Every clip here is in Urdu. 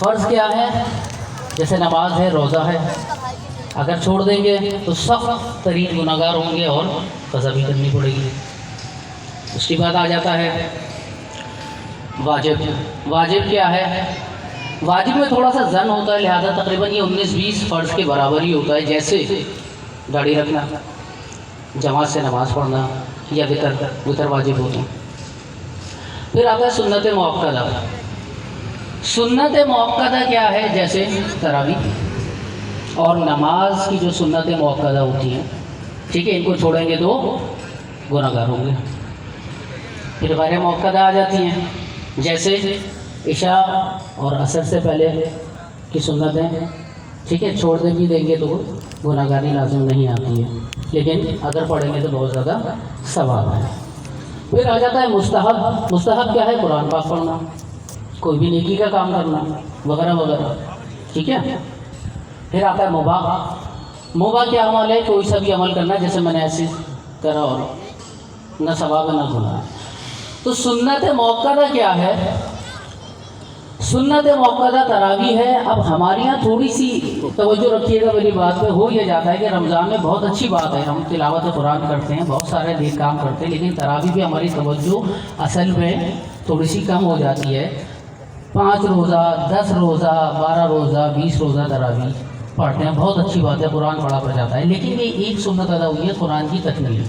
فرض کیا ہے؟ جیسے نماز ہے، روزہ ہے، اگر چھوڑ دیں گے تو سخت ترین گناہگار ہوں گے اور سزا بھی کرنی پڑے گی۔ اس کے بعد آ جاتا ہے واجب۔ واجب کیا ہے؟ واجب میں تھوڑا سا زن ہوتا ہے، لہذا تقریباً یہ 19-20 فرض کے برابر ہی ہوتا ہے، جیسے داڑھی رکھنا، جماعت سے نماز پڑھنا یا وطر واجب ہوتا ہے۔ پھر آتا ہے سنت مؤکدہ۔ سنت مؤکدہ کیا ہے؟ جیسے تراویح اور نماز کی جو سنت مؤکدہ ہوتی ہیں، ٹھیک ہے، ان کو چھوڑیں گے تو گناہگار ہوں گے۔ پھر غیر مؤکدہ آ جاتی ہیں، جیسے عشاء اور عصر سے پہلے کی سنتیں، ٹھیک ہے، چھوڑ بھی دیں گے تو گناہگاری لازم نہیں آتی ہے، لیکن اگر پڑھیں گے تو بہت زیادہ ثواب ہے۔ پھر آ جاتا ہے مستحب۔ مستحب کیا ہے؟ قرآن پاک پڑھنا، کوئی بھی نیکی کا کام کرنا وغیرہ وغیرہ، ٹھیک ہے۔ پھر آتا ہے مباح۔ مباح کیا عمل ہے؟ کوئی سا بھی عمل کرنا، جیسے میں نے ایسے کرا اور نہ ثواب نہ گناہ۔ تو سنت مؤکدہ کیا ہے؟ سنت مؤکدہ تراویح ہے۔ اب ہمارے یہاں تھوڑی سی توجہ رکھیے گا میری بات پہ۔ ہو یہ جاتا ہے کہ رمضان میں بہت اچھی بات ہے، ہم تلاوت قرآن کرتے ہیں، بہت سارے نیک کام کرتے ہیں، لیکن تراویح بھی ہماری توجہ اصل میں تھوڑی سی کم ہو جاتی ہے۔ 5 روزہ، 10 روزہ، 12 روزہ، 20 روزہ تراویح پڑھتے ہیں، بہت اچھی بات ہے، قرآن پڑھا پڑ جاتا ہے، لیکن یہ ایک سنت ادا ہوئی ہے قرآن کی تکمیل۔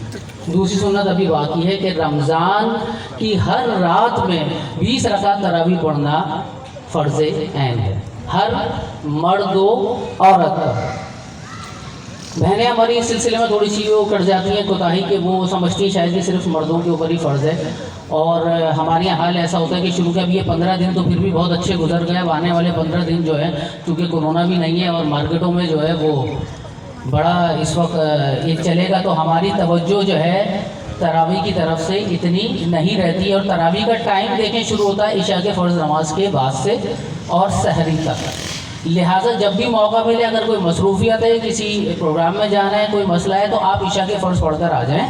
دوسری سنت ابھی باقی ہے کہ رمضان کی ہر رات میں 20 رکعت تراویح پڑھنا فرض عین ہے، ہر مرد و عورت کا۔ بہنیں ہماری اس سلسلے میں تھوڑی سی وہ کٹ جاتی ہیں کوتاہی، کہ وہ سمجھتی ہیں شاید کہ صرف مردوں کے اوپر ہی فرض ہے، اور ہمارے یہاں حال ایسا ہوتا ہے کہ شروع کے اب یہ 15 دن تو پھر بھی بہت اچھے گزر گئے، اب آنے والے 15 دن جو ہے چونکہ کورونا بھی نہیں ہے اور مارکیٹوں میں جو ہے وہ بڑا اس وقت یہ چلے گا، تو ہماری توجہ جو ہے تراویح کی طرف سے اتنی نہیں رہتی ہے، اور تراویح کا ٹائم دیکھیں شروع ہوتا ہے عشاء کے فرض نماز کے بعد سے اور سحری تک، لہٰذا جب بھی موقع ملے، اگر کوئی مصروفیت ہے، کسی پروگرام میں جانا ہے، کوئی مسئلہ ہے، تو آپ عشاء کے فرض پڑھ کر آ جائیں،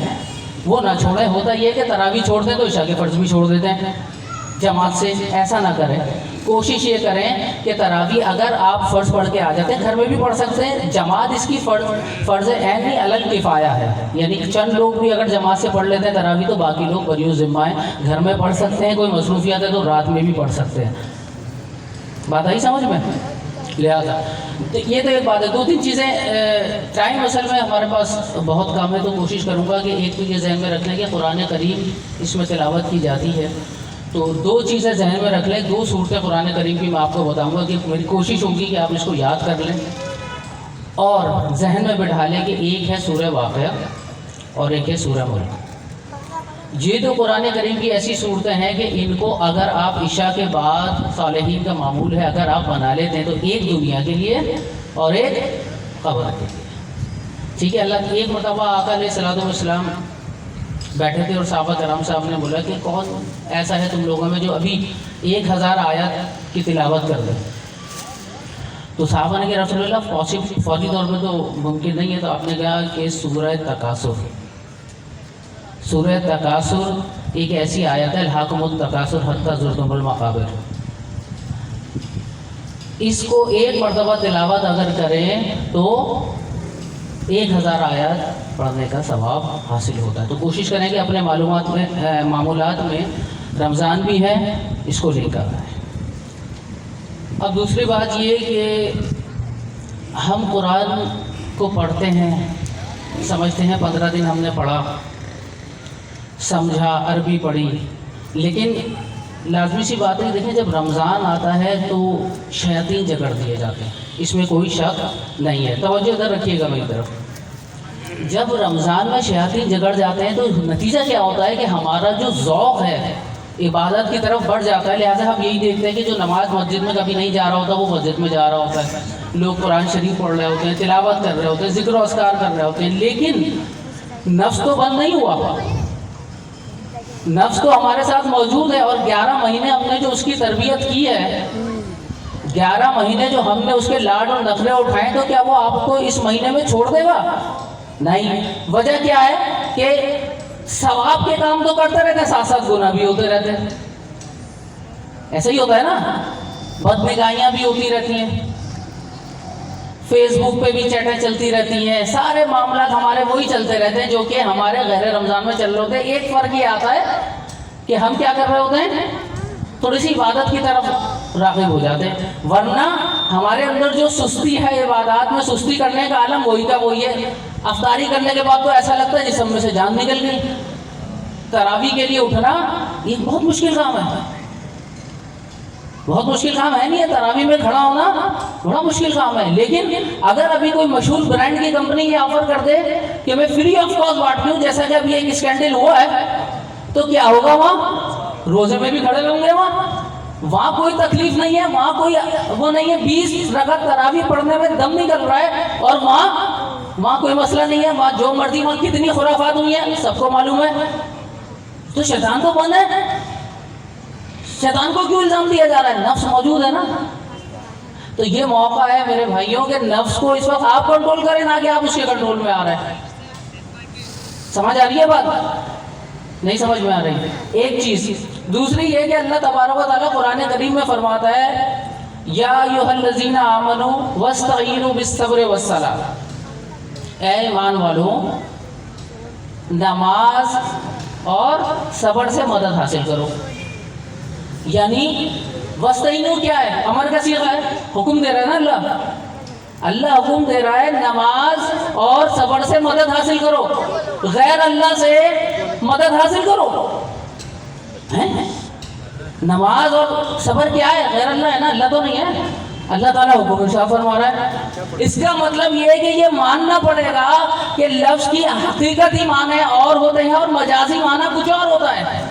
وہ نہ چھوڑیں۔ ہوتا یہ کہ تراویح چھوڑ دیں تو عشاء کے فرض بھی چھوڑ دیتے ہیں جماعت سے، ایسا نہ کریں۔ کوشش یہ کریں کہ تراویح اگر آپ فرض پڑھ کے آ جاتے ہیں، گھر میں بھی پڑھ سکتے ہیں، جماعت اس کی فرض عین نہیں، الگ کفایہ ہے، یعنی کہ چند لوگ بھی اگر جماعت سے پڑھ لیتے ہیں تراویح تو باقی لوگ بری ذمہ ہیں، گھر میں پڑھ سکتے ہیں، کوئی مصروفیت ہے تو رات میں بھی پڑھ سکتے ہیں۔ بات آئی سمجھ میں؟ لہٰذا یہ تو ایک بات ہے۔ 2-3 چیزیں، ٹائم اصل میں ہمارے پاس بہت کم ہے، تو کوشش کروں گا کہ ایک تو یہ ذہن میں رکھ لیں کہ قرآن کریم اس میں تلاوت کی جاتی ہے، تو 2 چیزیں ذہن میں رکھ لیں۔ 2 صورتیں قرآن کریم کی میں آپ کو بتاؤں گا کہ میری کوشش ہوگی کہ آپ اس کو یاد کر لیں اور ذہن میں بٹھا لیں کہ ایک ہے سورہ واقعہ اور ایک ہے سورہ ملک۔ یہ تو قرآن کریم کی ایسی صورتیں ہیں کہ ان کو اگر آپ عشاء کے بعد، صالحین کا معمول ہے، اگر آپ بنا لیتے ہیں تو ایک دنیا کے لیے اور ایک قبر کے لیے، ٹھیک ہے۔ اللہ ایک مرتبہ آقا علیہ الصلوۃ والسلام بیٹھے تھے اور صحابہ کرام صاحب نے بولا کہ کون ایسا ہے تم لوگوں میں جو ابھی 1000 آیات کی تلاوت کر دے؟ تو صحابہ نے کہا رسول اللہ فوری طور پہ تو ممکن نہیں ہے، تو آپ نے کہا کہ سورہ تکاثر۔ سورہ تکاثر ایک ایسی آیت ہے، الہاکم التکاثر حتی زرتم المقابر، اس کو ایک مرتبہ تلاوت اگر کریں تو 1000 آیات پڑھنے کا ثواب حاصل ہوتا ہے۔ تو کوشش کریں کہ اپنے معمولات میں رمضان بھی ہے، اس کو لے کر آئیں۔ اب دوسری بات یہ کہ ہم قرآن کو پڑھتے ہیں، سمجھتے ہیں 15 دن ہم نے پڑھا، سمجھا، عربی پڑھی، لیکن لازمی سی بات ہے کہ دیکھیں جب رمضان آتا ہے تو شیاطین جکڑ دیے جاتے ہیں، اس میں کوئی شک نہیں ہے۔ توجہ ادھر رکھیے گا میری طرف۔ جب رمضان میں شیاطین جگڑ جاتے ہیں تو نتیجہ کیا ہوتا ہے کہ ہمارا جو ذوق ہے عبادت کی طرف بڑھ جاتا ہے، لہٰذا ہم یہی دیکھتے ہیں کہ جو نماز مسجد میں کبھی نہیں جا رہا ہوتا وہ مسجد میں جا رہا ہوتا ہے، لوگ قرآن شریف پڑھ رہے ہوتے ہیں، تلاوت کر رہے ہوتے ہیں، ذکر و اذکار کر رہے ہوتے ہیں، لیکن نفس تو بند نہیں ہوا، نفس تو ہمارے ساتھ موجود ہے، اور 11 مہینے ہم نے جو اس کی تربیت کی ہے، 11 مہینے جو ہم نے اس کے لاڈ اور نخرے اٹھائے، تو کیا وہ آپ کو اس مہینے میں چھوڑ دے گا؟ نہیں۔ وجہ کیا ہے کہ ثواب کے کام تو کرتے رہتے ہیں، ساتھ ساتھ گناہ بھی ہوتے رہتے ہیں، ایسا ہی ہوتا ہے نا۔ بدنگاہیاں بھی ہوتی رہتی ہیں، فیس بک پہ بھی چیٹیں چلتی رہتی ہیں، سارے معاملات ہمارے وہی چلتے رہتے ہیں جو کہ ہمارے غیر رمضان میں چل رہے ہوتے ہیں۔ ایک فرق یہ آتا ہے کہ ہم کیا کر رہے ہوتے ہیں، تھوڑی سی عبادت کی طرف راغب ہو جاتے ہیں، ورنہ ہمارے اندر جو سستی ہے عبادات میں، سستی کرنے کا عالم وہی کا وہی ہے۔ افطاری کرنے کے بعد تو ایسا لگتا ہے جسم میں سے جان نکل گئی۔ تراویح کے لیے اٹھنا یہ بہت مشکل کام ہے، بہت مشکل کام ہے نہیں ہے، تراویح میں کھڑا ہونا بڑا مشکل کام ہے۔ لیکن اگر ابھی کوئی مشہور برانڈ کی کمپنی یہ آفر کر دے کہ میں فری آف کاسٹ بانٹتی ہوں، جیسا کہ ابھی ایک اسکینڈل ہوا ہے، تو کیا ہوگا؟ وہاں روزے میں بھی کھڑے ہوں گے، وہاں کوئی تکلیف نہیں ہے، وہاں کوئی وہ نہیں ہے، 20 رکعت تراویح پڑھنے میں دم نکل رہا ہے، اور وہاں کوئی مسئلہ نہیں ہے، وہاں جو مرضی، وہاں کتنی خرافات ہوئی ہیں سب کو معلوم ہے۔ تو شیطان تو بند ہے، شیطان کو کیوں الزام دیا جا رہا ہے؟ نفس موجود ہے نا۔ تو یہ موقع ہے میرے بھائیوں کہ نفس کو اس وقت آپ کنٹرول کریں، نہ کہ آپ اس کے کنٹرول میں آ رہے ہیں۔ سمجھ آ رہی ہے بات؟ نہیں سمجھ میں آ رہی؟ ایک چیز دوسری یہ کہ اللہ تبارک و تعالیٰ قرآن کریم میں فرماتا ہے یا ایھا الذین آمنوا واستعینوا بالصبر والصلاۃ، اے ایمان والو نماز اور صبر سے مدد حاصل کرو۔ یعنی واستعینوا کیا ہے؟ امر کا صیغہ ہے، حکم دے رہا ہے نا اللہ حکم دے رہا ہے نماز اور صبر سے مدد حاصل کرو، غیر اللہ سے مدد حاصل کرو۔ نماز اور صبر کیا ہے؟ غیر اللہ ہے نا، اللہ تو نہیں ہے۔ اللہ تعالیٰ حکم ارشاد فرما رہا ہے، اس کا مطلب یہ ہے کہ یہ ماننا پڑے گا کہ لفظ کی حقیقتی معنی اور ہوتے ہیں اور مجازی معنی کچھ اور ہوتا ہے۔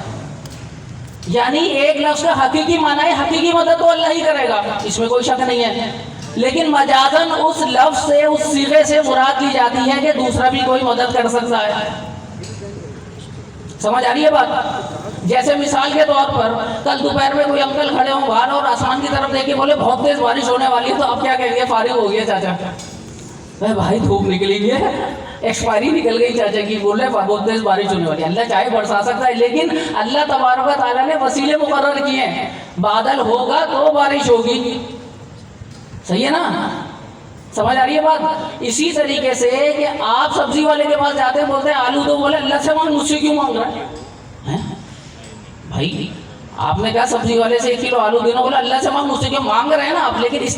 یعنی ایک لفظ کا حقیقی معنی ہے، حقیقی مدد تو اللہ ہی کرے گا، اس میں کوئی شک نہیں ہے، لیکن مجازن اس لفظ سے، اس صیغے سے مراد لی جاتی ہے کہ دوسرا بھی کوئی مدد کر سکتا ہے۔ سمجھ آ رہی ہے بات؟ جیسے مثال کے طور پر کل دوپہر میں کوئی انکل کھڑے ہوں باہر اور آسمان کی طرف دیکھ کے بولے بہت تیز بارش ہونے والی ہے، تو اب کیا کہہ گے؟ فارغ ہو گیا چاچا، بھائی دھوپ نکلی ہے، ایکسپائری نکل گئی چاچا کی، بول رہے بہت تیز بارش ہونے والی ہے۔ اللہ چاہے برسا سکتا ہے، لیکن اللہ تبارک و تعالیٰ نے وسیلے مقرر کیے ہیں، بادل ہوگا تو بارش ہوگی، صحیح ہے نا؟ سمجھ آ رہی ہے بات؟ اسی طریقے سے کہ آپ سبزی والے کے پاس جاتے ہیں، بولتے ہیں آلو، تو بولے اللہ سے مانگ، مجھ سے کیوں مانگ رہا ہے؟ بھائی آپ نے کہا سبزی والے سے 1 کلو آلو دینا، بولے اللہ سے مانگ، مجھ سے کیوں مانگ رہے ہیں نا آپ، لیکن اس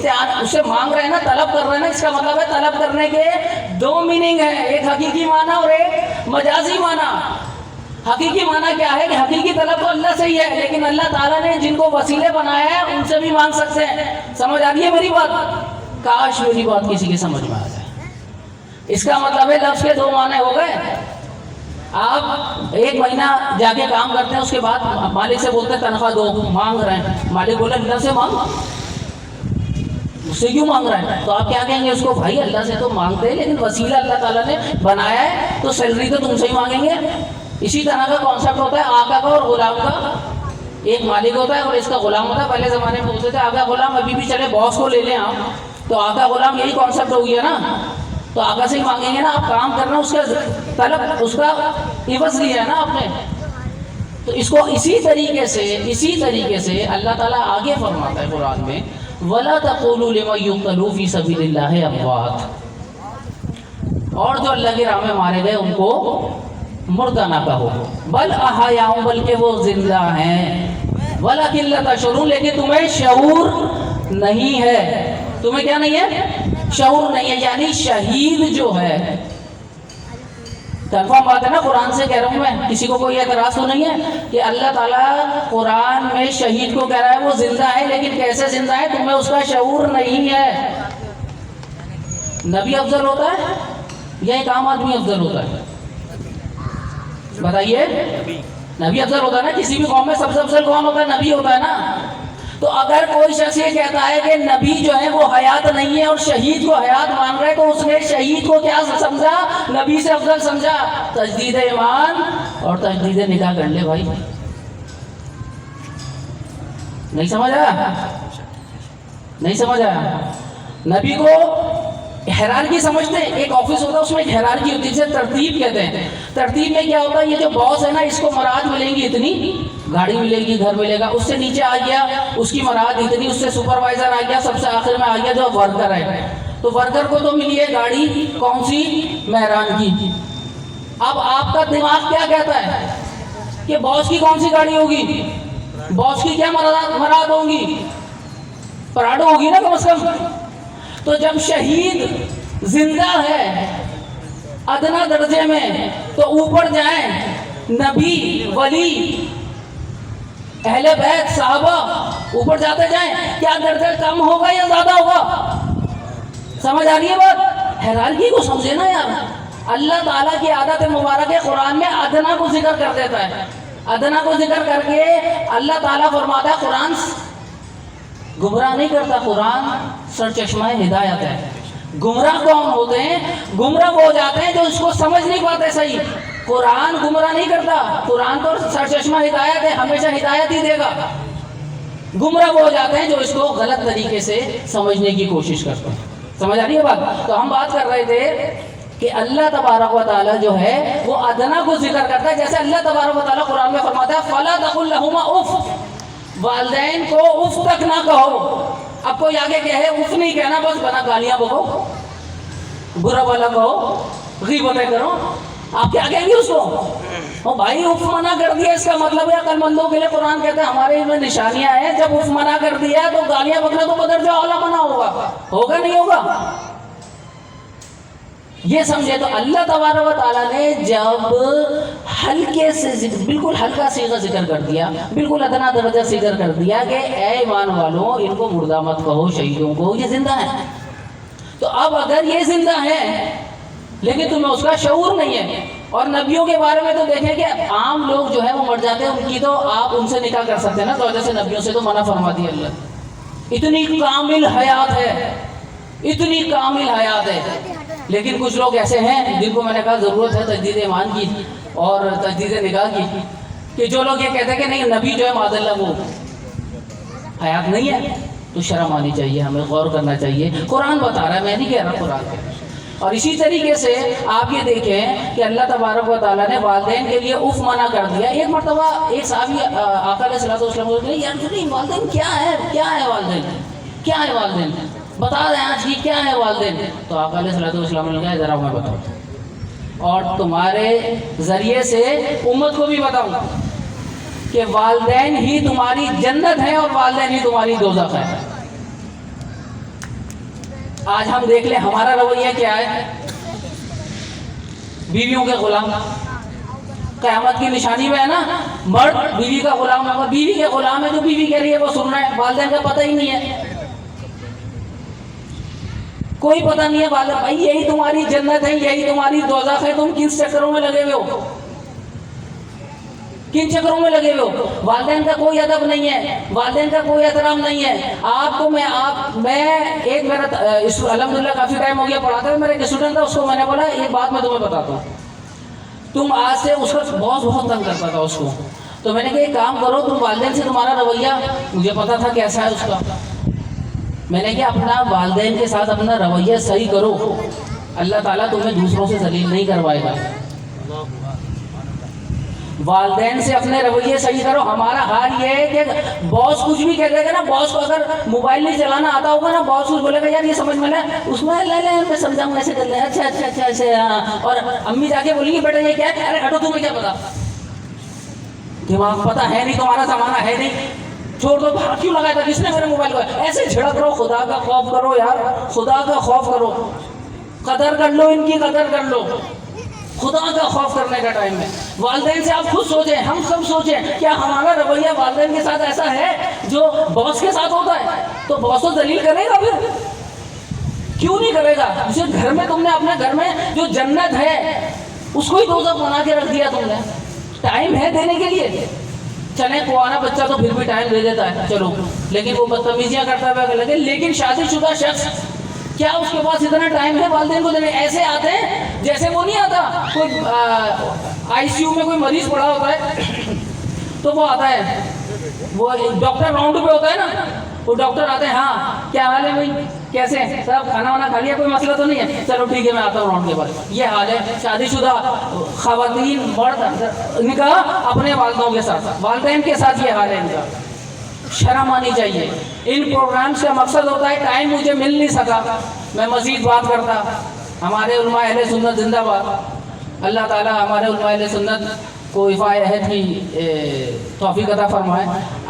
سے مانگ رہے ہیں نا، طلب کر رہے ہیں نا، اس کا مطلب ہے طلب کرنے کے 2 میننگ ہیں، ایک حقیقی معنی اور ایک مجازی معنی۔ حقیقی معنی کیا ہے کہ حقیقی طلب تو اللہ سے ہی ہے، لیکن اللہ تعالیٰ نے جن کو وسیلے بنایا ہے ان سے بھی مانگ سکتے ہیں۔ سمجھ آ رہی ہے میری بات؟ کاش میری بات کسی کے سمجھ میں آ جائے۔ اس کا مطلب ہے لفظ کے 2 معنی ہو گئے۔ آپ 1 مہینہ جا کے کام کرتے ہیں، اس کے بعد مالک سے بولتے ہیں تنخواہ دو، مانگ رہے ہیں، مالک بولے اللہ سے مانگ، مجھ سے کیوں مانگ رہے ہیں؟ تو آپ کیا کہیں گے اس کو؟ بھائی اللہ سے تو مانگتے ہیں، لیکن وسیلہ اللہ تعالیٰ نے بنایا ہے، تو سیلری تو تم سے ہی مانگیں گے۔ اسی طرح کا کانسیپٹ ہوتا ہے آقا کا اور غلام کا۔ ایک مالک ہوتا ہے اور اس کا غلام ہوتا ہے۔ پہلے زمانے میں پوچھتے تھے آقا غلام، ابھی بھی چلے باس کو لے لیں آپ، تو آقا غلام یہی کانسیپٹ ہو گیا نا، تو آقا سے ہی مانگیں گے نا، آپ کام کرنا، اس کا طلب، اس کا عوض لیا ہے نا آپ نے۔ تو اس کو اسی طریقے سے اللہ تعالیٰ آگے فرماتا ہے قرآن میں وَلَا تَقُولُوا لِمَن يُقْتَلُ فِي سَبِيلِ اللَّهِ أَمْوَاتٌ، اور جو اللہ کی راہ میں مارے گئے ان کو مردہ نہ کہو، بل احیاء، بلکہ وہ زندہ ہیں، وَلَكِن لَا تَشْعُرُونَ، لیکن تمہیں شعور نہیں ہے۔ تمہیں کیا نہیں ہے؟ شعور نہیں ہے، یعنی شہید جو ہے، کنفرم بات ہے نا، قرآن سے کہہ رہا ہوں میں، کسی کو کوئی اعتراض تو نہیں ہے کہ اللہ تعالیٰ قرآن میں شہید کو کہہ رہا ہے وہ زندہ ہے، لیکن کیسے زندہ ہے؟ تمہیں اس کا شعور نہیں ہے۔ نبی افضل ہوتا ہے یا ایک عام آدمی افضل ہوتا ہے؟ بتائیے، نبی افضل ہوتا ہے نا، کسی بھی قوم میں سب سے افضل کون ہوتا ہے؟ نبی ہوتا ہے نا۔ تو اگر کوئی شخص یہ کہتا ہے کہ نبی جو ہے وہ حیات نہیں ہے اور شہید کو حیات مان رہے، تو اس نے شہید کو کیا سمجھا؟ نبی سے افضل سمجھا۔ تجدید ایمان اور تجدید نکاح کر لے بھائی، نہیں سمجھ آیا؟ نہیں سمجھ آیا؟ نبی کو ہیرارکی سمجھتے ہیں، ایک آفس ہوتا ہے اس میں ایک ہیرارکی ہوتی ہے جسے ترتیب کہتے ہیں۔ ترتیب میں کیا ہوتا ہے؟ یہ جو باس ہے نا، اس کو مراد ملیں گی اتنی، گاڑی ملے گی، گھر ملے گا. اس سے نیچے آ گیا اس کی مراد اتنی، اس سے سپروائزر آ گیا، سب سے آخر میں آ گیا جو ورکر ہے. تو ورکر کو تو ملی ہے گاڑی کون سی؟ مہران کی. اب آپ کا دماغ کیا کہتا ہے کہ باس کی کون سی گاڑی ہوگی؟ باس کی کیا مراد ہوگی؟ پراڈو ہوگی نا کم از کم. تو جب شہید زندہ ہے ادنا درجے میں تو اوپر جائیں نبی، ولی، اہل بیت، صحابہ اوپر جاتے جائیں، کیا درجہ کم ہوگا یا زیادہ ہوگا؟ سمجھ آ رہی ہے بات؟ حیرانگی کو سمجھے نا یار. اللہ تعالیٰ کی عادت مبارک قرآن میں ادنا کو ذکر کر دیتا ہے. ادنا کو ذکر کر کے اللہ تعالیٰ فرماتا ہے قرآن گمراہ نہیں کرتا، قرآن سرچشمہ ہدایت ہے. گمراہ کون ہوتے ہیں؟ گمراہ وہ ہو جاتے ہیں جو اس کو سمجھ نہیں پاتے صحیح. قرآن گمراہ نہیں کرتا، قرآن تو سرچشمہ ہدایت ہے، ہمیشہ ہدایت ہی دے گا. گمراہ وہ ہو جاتے ہیں جو اس کو غلط طریقے سے سمجھنے کی کوشش کرتے ہیں. سمجھ آ رہی ہے بات؟ تو ہم بات کر رہے تھے کہ اللہ تبارک و تعالیٰ جو ہے وہ ادنا کو ذکر کرتا ہے. جیسے اللہ تبارک و تعالیٰ قرآن میں فرماتا ہے فَلَا تَقُلْ لَهُمَا اُفْ، والدین کو اف تک نہ کہو. اب کوئی آگے کہے اف نہیں کہنا، بس بنا گالیاں بکو، برا بلا کہو، غیبتیں کرو، آپ کیا کہیں گے اس کو؟ بھائی اف منع کر دیا، اس کا مطلب ہے عقل مندوں کے لیے قرآن کہتے ہیں ہمارے میں نشانیاں ہیں. جب اف منع کر دیا تو گالیاں بکنا تو بدرجہ اولا منع ہوگا نہیں ہوگا؟ یہ سمجھے. تو اللہ تبارک و تعالیٰ نے جب ہلکے سے بالکل ہلکا صیغہ ذکر کر دیا، بالکل ادنا درجہ ذکر کر دیا کہ اے ایمان والوں ان کو مردہ مت کہو، شہیدوں کو، یہ زندہ ہیں. تو اب اگر یہ زندہ ہیں لیکن تمہیں اس کا شعور نہیں ہے. اور نبیوں کے بارے میں تو دیکھیں کہ عام لوگ جو ہے وہ مر جاتے ہیں، ان کی تو آپ ان سے نکاح کر سکتے ہیں نا، تو وجہ سے نبیوں سے تو منع فرما دیا اللہ. اتنی کامل حیات ہے، اتنی کامل حیات ہے. لیکن کچھ لوگ ایسے ہیں جن کو میں نے کہا ضرورت ہے تجدید ایمان کی اور تجدید نکاح کی، کہ جو لوگ یہ کہتے ہیں کہ نہیں نبی جو ہے معاذ اللہ وہ حیات نہیں ہے. تو شرم آنی چاہیے، ہمیں غور کرنا چاہیے. قرآن بتا رہا ہے، میں نہیں کہہ رہا، قرآن کہہ رہا ہے. اور اسی طریقے سے آپ یہ دیکھیں کہ اللہ تبارک و تعالیٰ نے والدین کے لیے اف منع کر دیا. ایک مرتبہ ایک صحابی آقا علیہ الصلوۃ والسلام کو کہا یار نہیں والدین کیا ہے، کیا ہے والدین، کیا ہے والدین، بتا دیں آج کی کیا ہے والدین. تو آقا علیہ الصلوۃ والسلام نے کہا ذرا میں بتاؤں اور تمہارے ذریعے سے امت کو بھی بتاؤں کہ والدین ہی تمہاری جنت ہے اور والدین ہی تمہاری دوزخ ہے. آج ہم دیکھ لیں ہمارا رویہ کیا ہے. بیویوں کے غلام، قیامت کی نشانی میں ہے نا، مرد بیوی کا غلام ہے، اور بیوی کے غلام ہے جو بیوی کہہ رہی ہے وہ سن رہا ہے. والدین کا پتہ ہی نہیں ہے، کوئی پتہ نہیں ہے. والدین بھائی یہی تمہاری جنت ہے، یہی تمہاری دوزخ ہے، تم کن چکروں میں لگے ہوئے ہو، کن چکروں میں لگے ہوئے ہو. والدین کا کوئی ادب نہیں ہے، والدین کا کوئی احترام نہیں ہے. آپ کو میں ایک میرا الحمدللہ کافی ٹائم ہو گیا پڑھاتا ہے، میرا ایک اسٹوڈنٹ تھا، اس کو میں نے بولا ایک بات میں تمہیں بتاتا ہوں. تم آج سے اس کا بہت تنگ کرتا تھا اس کو، تو میں نے کہا ایک کام کرو، تم والدین سے تمہارا رویہ مجھے پتا تھا کیسا ہے اس کا. میں نے کہا اپنا والدین کے ساتھ اپنا رویہ صحیح کرو، اللہ تعالیٰ تمہیں دوسروں سے ذلیل نہیں کروائے گا. والدین سے اپنے رویے صحیح کرو. ہمارا حال یہ ہے کہ باس کچھ بھی کہہ دے گا نا، باس کو اگر موبائل نہیں چلانا آتا ہوگا نا، باس کچھ بولے گا یار یہ سمجھ میں لے، اس میں لے میں سمجھاؤں ایسے کر لیں، اچھا ایسے. اور امی جا کے بولیں گی بیٹا یہ کیا ہے، ارے ہٹو تمہیں کیا پتا، دماغ پتہ ہے نہیں، تمہارا زمانہ ہے نہیں، چھوڑ دو. ہاتھ کیوں لگایا تھا، کس نے میرے موبائل کو ایسے جھڑک رہو. خدا کا خوف کرو یار، خدا کا خوف کرو، قدر کر لو، ان کی قدر کر لو. خدا کا خوف کرنے کا ٹائم ہے. والدین سے آپ خود سوچیں، ہم سب سوچیں کیا ہمارا رویہ والدین کے ساتھ ایسا ہے جو باس کے ساتھ ہوتا ہے. تو باس کو ذلیل کرے گا، پھر کیوں نہیں کرے گا. اسے گھر میں تم نے اپنے گھر میں جو جنت ہے اس کو ہی دوزخ بنا کے رکھ دیا تم نے. ٹائم ہے دینے کے لیے، چلیں کوانا بچہ تو پھر بھی ٹائم دے دیتا ہے چلو، لیکن وہ بدتمیزیاں کرتا ہے. لیکن شادی شدہ شخص کیا اس کے پاس اتنا ٹائم ہے والدین کو دینے؟ ایسے آتے ہیں جیسے وہ نہیں آتا، کوئی آئی سی یو میں کوئی مریض پڑا ہوتا ہے تو وہ آتا ہے، وہ ڈاکٹر راؤنڈ پہ ہوتا ہے نا، وہ ڈاکٹر آتے ہیں، ہاں کیا حال ہے بھائی، کیسے ہیں صاحب، کھانا وانا کھا لیا، کوئی مسئلہ تو نہیں ہے، چلو ٹھیک ہے میں آتا ہوں راؤنڈ کے بعد. یہ حال ہے شادی شدہ خواتین مرد نکاح اپنے والدوں کے ساتھ، والدین کے ساتھ یہ حال ہے ان کا. شرم آنی چاہیے. ان پروگرامز کا مقصد ہوتا ہے، ٹائم مجھے مل نہیں سکا، میں مزید بات کرتا. ہمارے علماء اہل سنت زندہ باد. اللہ تعالیٰ ہمارے علماء اہل سنت کو وفائے عہد کی توفیق عطا فرمائے.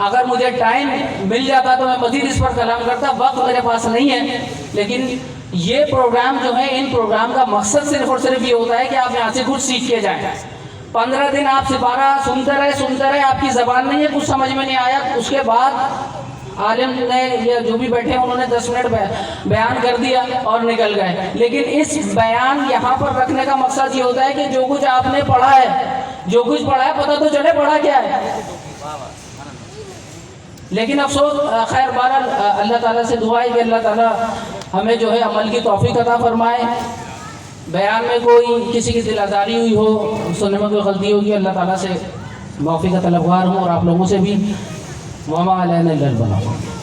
اگر مجھے ٹائم مل جاتا تو میں مزید اس پر کلام کرتا، وقت میرے پاس نہیں ہے. لیکن یہ پروگرام جو ہے، ان پروگرام کا مقصد صرف اور صرف یہ ہوتا ہے کہ آپ یہاں سے کچھ سیکھ کے جائیں. 15 دن آپ سپارہ سنتے رہے، آپ کی زبان نہیں ہے، کچھ سمجھ میں نہیں آیا، اس کے بعد عالم نے یا جو بھی بیٹھے ہیں انہوں نے 10 منٹ بیان کر دیا اور نکل گئے. لیکن اس بیان یہاں پر رکھنے کا مقصد یہ ہوتا ہے کہ جو کچھ آپ نے پڑھا ہے، جو کچھ پڑھا ہے پتہ تو چلے پڑھا کیا ہے. لیکن افسوس، خیر بہرحال اللہ تعالیٰ سے دعا ہے کہ اللہ تعالیٰ ہمیں جو ہے عمل کی توفیق عطا فرمائے. بیان میں کوئی کسی کی دل آزاری ہوئی ہو، سننے میں کوئی غلطی ہوگی، اللہ تعالیٰ سے معافی کا طلبگار ہوں، اور آپ لوگوں سے بھی. وما علینا الا البلاغ.